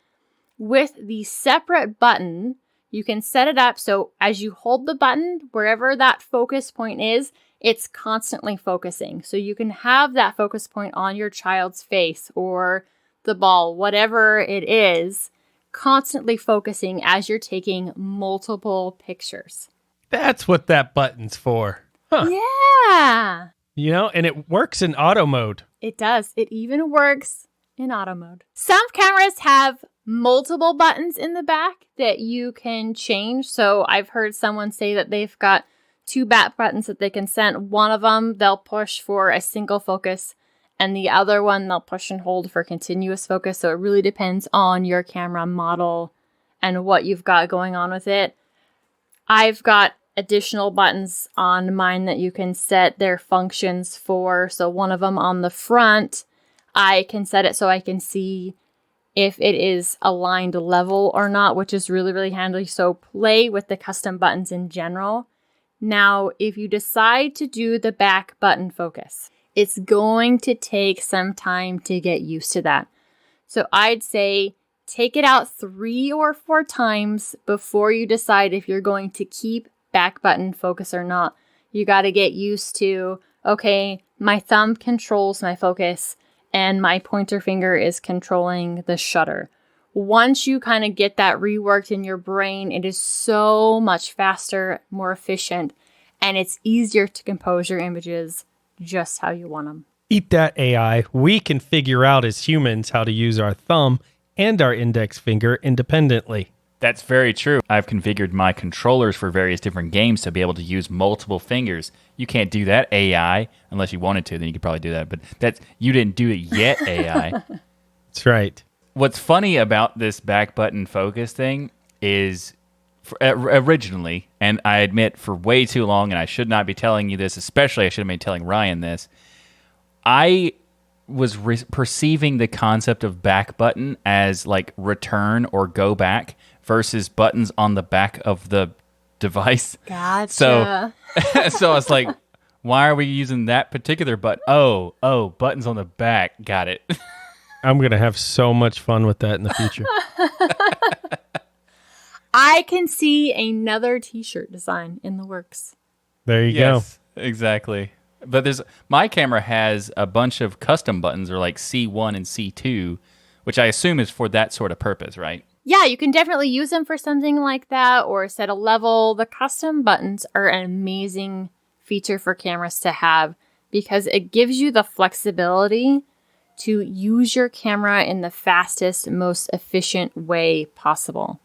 With the separate button, you can set it up so as you hold the button, wherever that focus point is, it's constantly focusing. So you can have that focus point on your child's face or the ball, whatever it is, constantly focusing as you're taking multiple pictures. That's what that button's for. Huh. Yeah. You know, and it works in auto mode. It does. It even works in auto mode. Some cameras have multiple buttons in the back that you can change. So I've heard someone say that they've got 2 back buttons that they can set. One of them they'll push for a single focus, and the other one they'll push and hold for continuous focus. So it really depends on your camera model and what you've got going on with it. I've got additional buttons on mine that you can set their functions for. So one of them on the front, I can set it so I can see if it is aligned level or not, which is really, really handy. So play with the custom buttons in general. Now, if you decide to do the back button focus, it's going to take some time to get used to that. So I'd say take it out 3 or 4 times before you decide if you're going to keep back button focus or not. You got to get used to, okay, my thumb controls my focus and my pointer finger is controlling the shutter. Once you kind of get that reworked in your brain, it is so much faster, more efficient, and it's easier to compose your images just how you want them. Eat that AI. We can figure out as humans how to use our thumb and our index finger independently. That's very true. I've configured my controllers for various different games to be able to use multiple fingers. You can't do that, AI, unless you wanted to. Then you could probably do that. But you didn't do it yet, AI. That's right. What's funny about this back button focus thing is originally, and I admit for way too long, and I should not be telling you this, especially I should have been telling Ryan this, I was perceiving the concept of back button as like return or go back versus buttons on the back of the device. Gotcha. So I was like, why are we using that particular button? Oh, buttons on the back. Got it. I'm going to have so much fun with that in the future. I can see another t-shirt design in the works. There you go. Exactly. But my camera has a bunch of custom buttons, or like C1 and C2, which I assume is for that sort of purpose, right? Yeah, you can definitely use them for something like that or set a level. The custom buttons are an amazing feature for cameras to have because it gives you the flexibility to use your camera in the fastest, most efficient way possible.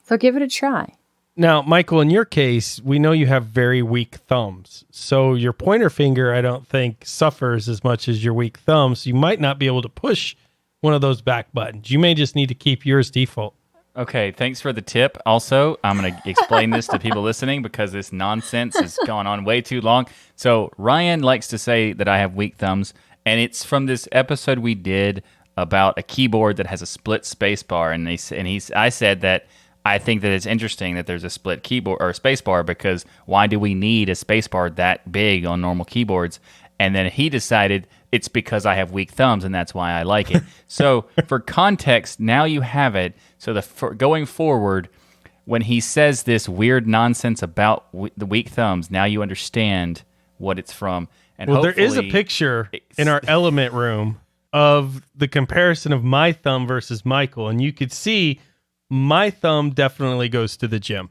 So give it a try. Now, Michael, in your case, we know you have very weak thumbs. So your pointer finger, I don't think, suffers as much as your weak thumb. So you might not be able to push one of those back buttons. You may just need to keep yours default. Okay, thanks for the tip. Also, I'm going to explain this to people listening because this nonsense has gone on way too long. So Ryan likes to say that I have weak thumbs, and it's from this episode we did about a keyboard that has a split spacebar, and I said that I think that it's interesting that there's a split keyboard or a spacebar because why do we need a spacebar that big on normal keyboards? And then he decided it's because I have weak thumbs and that's why I like it. So for context, now you have it. So going forward, when he says this weird nonsense about the weak thumbs, now you understand what it's from. And well, there is a picture in our element room of the comparison of my thumb versus Michael, and you could see my thumb definitely goes to the gym.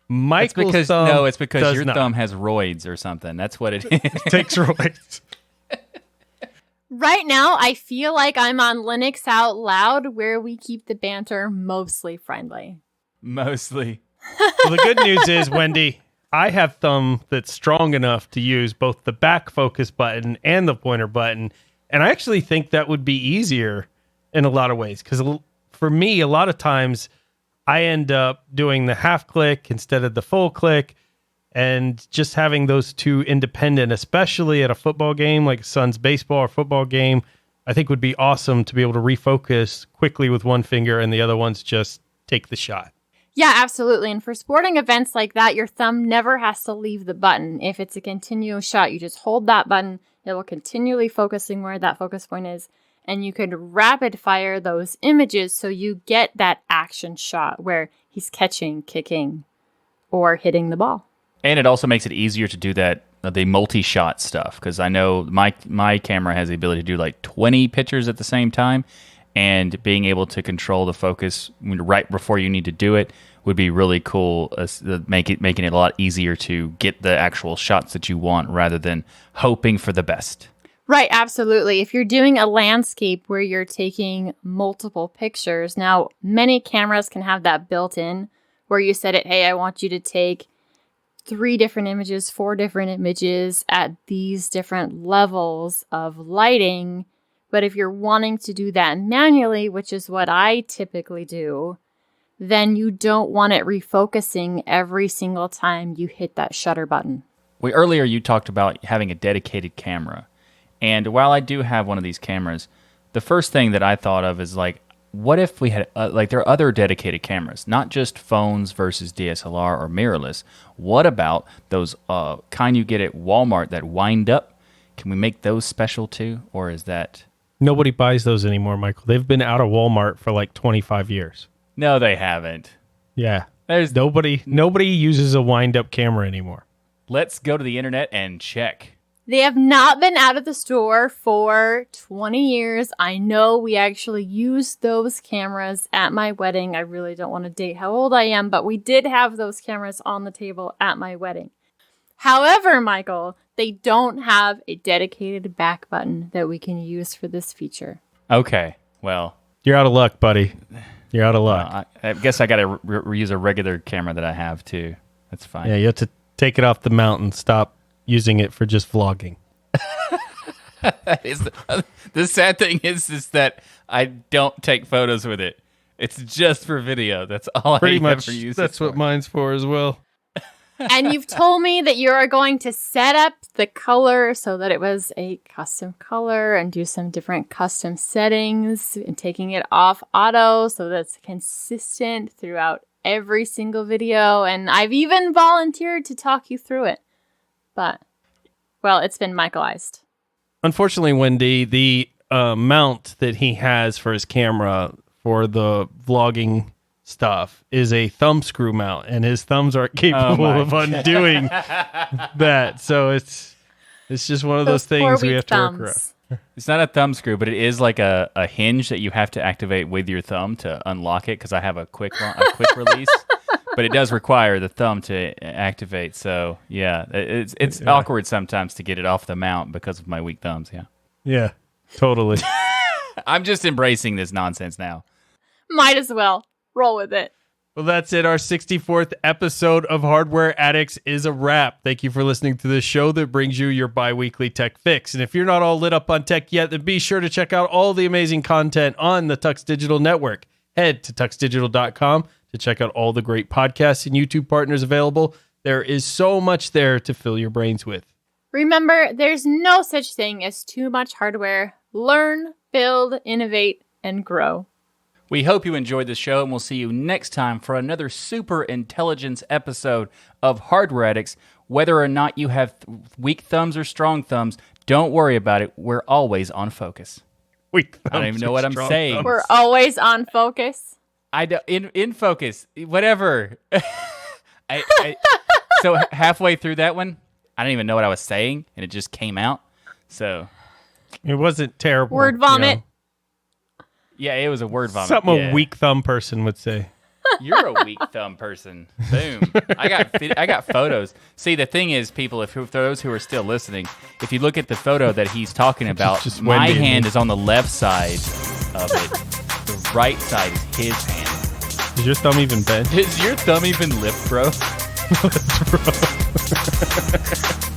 Michael's thumb it's because your not. thumb has roids or something. That's what it is. Takes roids. Right now, I feel like I'm on Linux Out Loud, where we keep the banter mostly friendly. Mostly. Well, the good news is, Wendy, I have thumb that's strong enough to use both the back focus button and the pointer button. And I actually think that would be easier in a lot of ways. Because for me, a lot of times I end up doing the half click instead of the full click. And just having those two independent, especially at a football game, like Suns baseball or football game, I think would be awesome to be able to refocus quickly with one finger and the other one's just take the shot. Yeah, absolutely. And for sporting events like that, your thumb never has to leave the button. If it's a continuous shot, you just hold that button. It will continually focusing where that focus point is. And you could rapid fire those images so you get that action shot where he's catching, kicking, or hitting the ball. And it also makes it easier to do that, the multi-shot stuff, because I know my camera has the ability to do like 20 pictures at the same time, and being able to control the focus right before you need to do it would be really cool, making it a lot easier to get the actual shots that you want rather than hoping for the best. Right, absolutely. If you're doing a landscape where you're taking multiple pictures, now many cameras can have that built in where you set it, hey, I want you to take 3 different images, 4 different images at these different levels of lighting. But if you're wanting to do that manually, which is what I typically do, then you don't want it refocusing every single time you hit that shutter button. Earlier you talked about having a dedicated camera. And while I do have one of these cameras, the first thing that I thought of is like, what if we had, there are other dedicated cameras, not just phones versus DSLR or mirrorless. What about those kind you get at Walmart that wind up? Can we make those special too? Or is that... Nobody buys those anymore, Michael. They've been out of Walmart for like 25 years. No, they haven't. Yeah. There's Nobody uses a wind-up camera anymore. Let's go to the internet and check. They have not been out of the store for 20 years. I know we actually used those cameras at my wedding. I really don't want to date how old I am, but we did have those cameras on the table at my wedding. However, Michael, they don't have a dedicated back button that we can use for this feature. Okay, well. You're out of luck, buddy. You're out of luck. I guess I got to reuse a regular camera that I have, too. That's fine. Yeah, you have to take it off the mount and stop using it for just vlogging. The sad thing is that I don't take photos with it. It's just for video. That's all Pretty I much, ever use that's it for. what mine's for as well. And you've told me that you are going to set up the color so that it was a custom color and do some different custom settings and taking it off auto so that it's consistent throughout every single video. And I've even volunteered to talk you through it. But, well, it's been Michaelized. Unfortunately, Wendy, the mount that he has for his camera for the vlogging stuff is a thumb screw mount, and his thumbs aren't capable of undoing that. So it's just one of those things we have to work around. It's not a thumb screw, but it is like a hinge that you have to activate with your thumb to unlock it, because I have a quick release. But it does require the thumb to activate. So, yeah, it's awkward sometimes to get it off the mount because of my weak thumbs, yeah. Yeah, totally. I'm just embracing this nonsense now. Might as well. Roll with it. Well, that's it. Our 64th episode of Hardware Addicts is a wrap. Thank you for listening to this show that brings you your bi-weekly tech fix. And if you're not all lit up on tech yet, then be sure to check out all the amazing content on the TuxDigital Network. Head to tuxdigital.com to check out all the great podcasts and YouTube partners available. There is so much there to fill your brains with. Remember, there's no such thing as too much hardware. Learn, build, innovate, and grow. We hope you enjoyed the show, and we'll see you next time for another super intelligence episode of Hardware Addicts. Whether or not you have weak thumbs or strong thumbs, don't worry about it. We're always on focus. Weak thumbs. I don't even know what I'm saying. Thumbs. We're always on focus. In focus, whatever. So halfway through that one, I didn't even know what I was saying, and it just came out. So it wasn't terrible. Word vomit. Yeah, it was a word vomit. Something a weak thumb person would say. You're a weak thumb person. Boom. I got photos. See, the thing is, people, for those who are still listening, if you look at the photo that he's talking about, my hand is on the left side of it. The right side is his hand. Is your thumb even bent? Is your thumb even lift, bro? Bro.